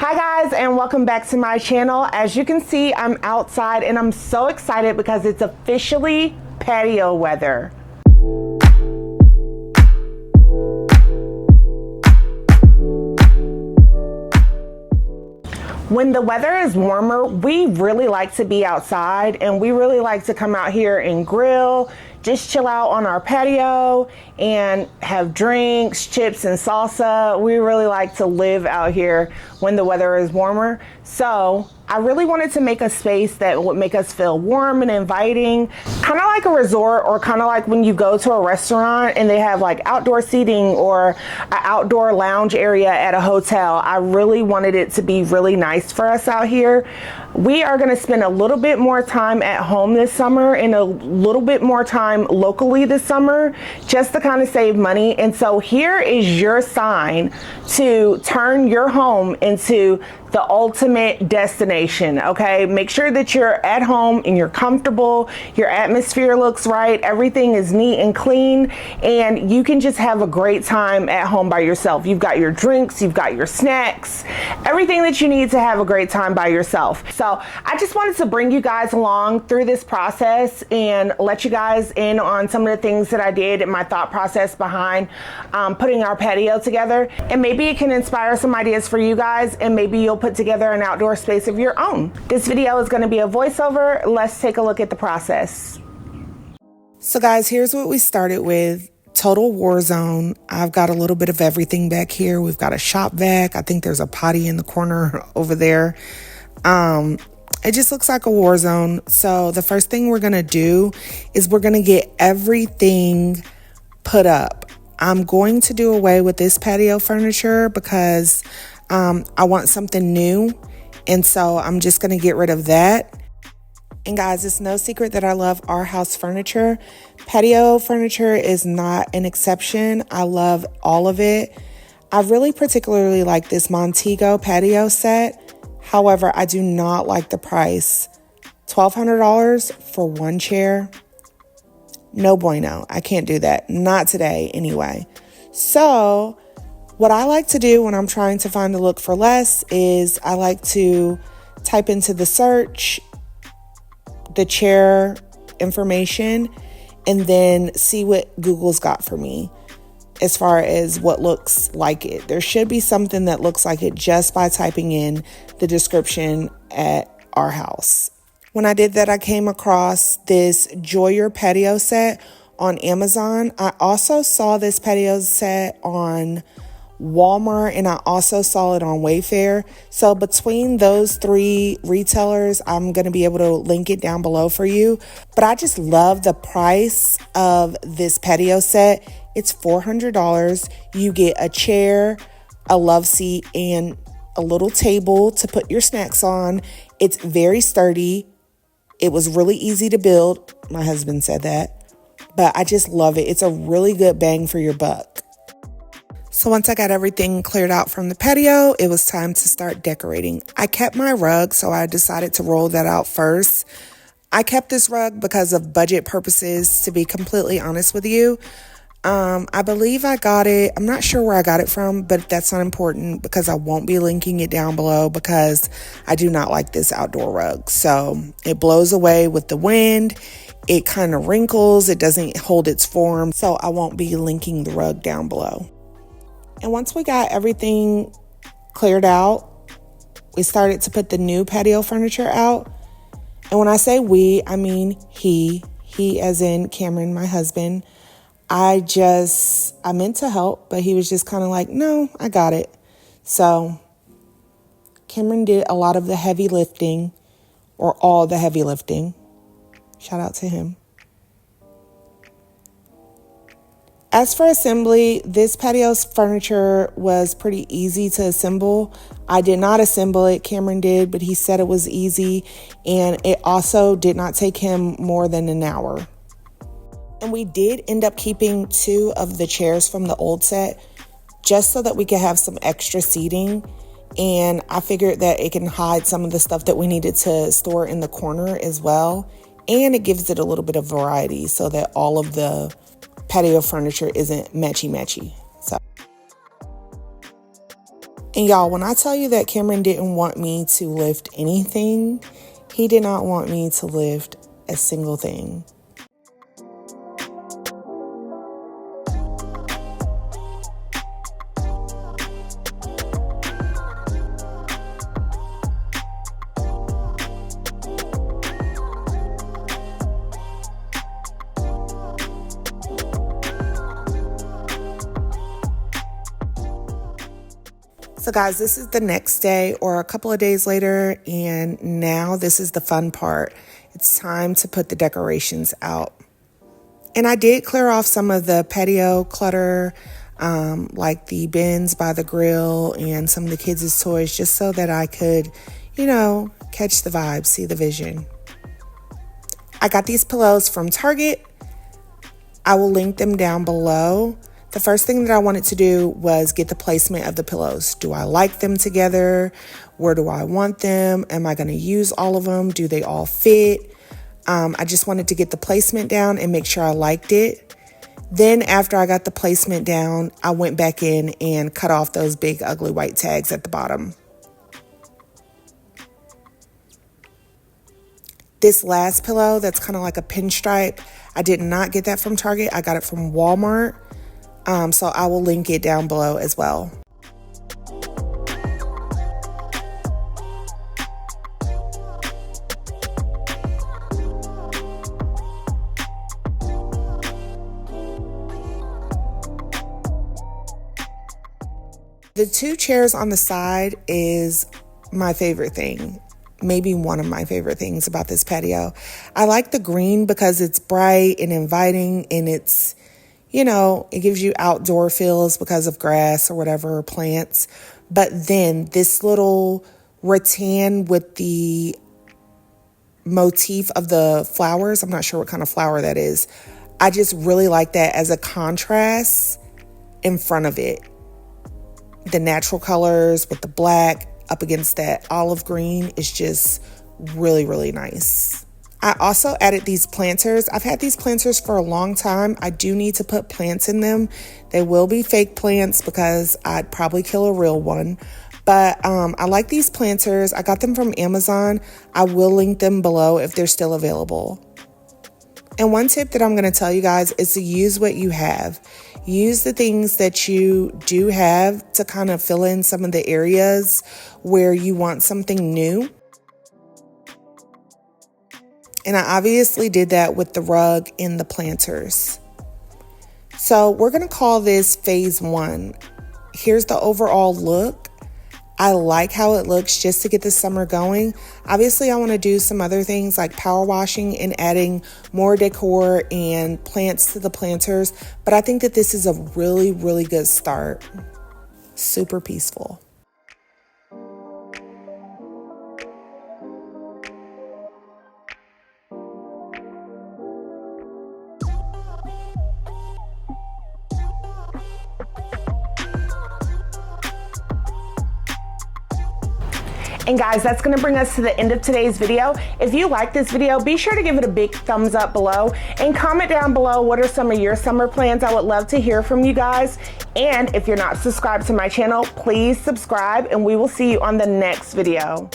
Hi guys, and welcome back to my channel. As you can see, I'm outside and I'm so excited because it's officially patio weather. When the weather is warmer, we really like to be outside and we really like to come out here and grill, just chill out on our patio and have drinks, chips and salsa. We really like to live out here when the weather is warmer. So I really wanted to make a space that would make us feel warm and inviting, kind of like a resort, or kind of like when you go to a restaurant and they have like outdoor seating or an outdoor lounge area at a hotel. I really wanted it to be really nice for us out here. We are going to spend a little bit more time at home this summer and a little bit more time locally this summer, just to kind of save money. And so here is your sign to turn your home into the ultimate destination. Okay, make sure that you're at home and you're comfortable, your atmosphere looks right, everything is neat and clean, and you can just have a great time at home by yourself. You've got your drinks, you've got your snacks, everything that you need to have a great time by yourself. So I just wanted to bring you guys along through this process and let you guys in on some of the things that I did and my thought process behind putting our patio together. And maybe it can inspire some ideas for you guys, and maybe you'll put together an outdoor space of your own. This video is going to be a voiceover. Let's take a look at the process. So guys, here's what we started with. Total war zone. I've got a little bit of everything back here. We've got a shop vac. I think there's a potty in the corner over there. It just looks like a war zone. So the first thing we're going to do is we're going to get everything put up. I'm going to do away with this patio furniture because I want something new. And so I'm just going to get rid of that. And guys, it's no secret that I love our house furniture. Patio furniture is not an exception. I love all of it. I really particularly like this Montego patio set. However, I do not like the price. $1,200 for one chair. No bueno. I can't do that. Not today anyway. So what I like to do when I'm trying to find a look for less is I like to type into the search the chair information and then see what Google's got for me as far as what looks like it. There should be something that looks like it just by typing in the description at our house. When I did that, I came across this Joyer patio set on Amazon. I also saw this patio set on Walmart, and I also saw it on Wayfair. So between those three retailers, I'm going to be able to link it down below for you. But I just love the price of this patio set. It's $400. You get a chair, a love seat, and a little table to put your snacks on. It's very sturdy. It was really easy to build. My husband said that. But I just love it. It's a really good bang for your buck. So once I got everything cleared out from the patio, it was time to start decorating. I kept my rug, so I decided to roll that out first. I kept this rug because of budget purposes, to be completely honest with you. I believe I got it. I'm not sure where I got it from, but that's not important because I won't be linking it down below because I do not like this outdoor rug. So it blows away with the wind. It kind of wrinkles. It doesn't hold its form. So I won't be linking the rug down below. And once we got everything cleared out, we started to put the new patio furniture out. And when I say we, I mean he as in Cameron, my husband. I meant to help, but he was just kind of like, no, I got it. So Cameron did a lot of the heavy lifting, or all the heavy lifting. Shout out to him. As for assembly, this patio's furniture was pretty easy to assemble. I did not assemble it, Cameron did, but he said it was easy, and it also did not take him more than an hour. And we did end up keeping 2 of the chairs from the old set just so that we could have some extra seating. And I figured that it can hide some of the stuff that we needed to store in the corner as well. And it gives it a little bit of variety so that all of the patio furniture isn't matchy-matchy. So And y'all, when I tell you that Cameron didn't want me to lift anything, he did not want me to lift a single thing. So guys, this is the next day or a couple of days later, and now this is the fun part. It's time to put the decorations out. And I did clear off some of the patio clutter, like the bins by the grill and some of the kids' toys, just so that I could, you know, catch the vibe, see the vision. I got these pillows from Target. I will link them down below. The first thing that I wanted to do was get the placement of the pillows. Do I like them together? Where do I want them? Am I going to use all of them? Do they all fit? I just wanted to get the placement down and make sure I liked it. Then after I got the placement down, I went back in and cut off those big ugly white tags at the bottom. This last pillow that's kind of like a pinstripe, I did not get that from Target. I got it from Walmart. So I will link it down below as well. The two chairs on the side is my favorite thing. Maybe one of my favorite things about this patio. I like the green because it's bright and inviting, and it's, you know, it gives you outdoor feels because of grass or whatever, or plants. But then this little rattan with the motif of the flowers, I'm not sure what kind of flower that is. I just really like that as a contrast in front of it. The natural colors with the black up against that olive green is just really, really nice. I also added these planters. I've had these planters for a long time. I do need to put plants in them. They will be fake plants because I'd probably kill a real one. But I like these planters. I got them from Amazon. I will link them below if they're still available. And one tip that I'm going to tell you guys is to use what you have. Use the things that you do have to kind of fill in some of the areas where you want something new. And I obviously did that with the rug and the planters. So we're going to call this phase 1. Here's the overall look. I like how it looks just to get the summer going. Obviously, I want to do some other things like power washing and adding more decor and plants to the planters. But I think that this is a really, really good start. Super peaceful. And guys, that's going to bring us to the end of today's video. If you like this video, be sure to give it a big thumbs up below and comment down below what are some of your summer plans. I would love to hear from you guys. And if you're not subscribed to my channel, please subscribe, and we will see you on the next video.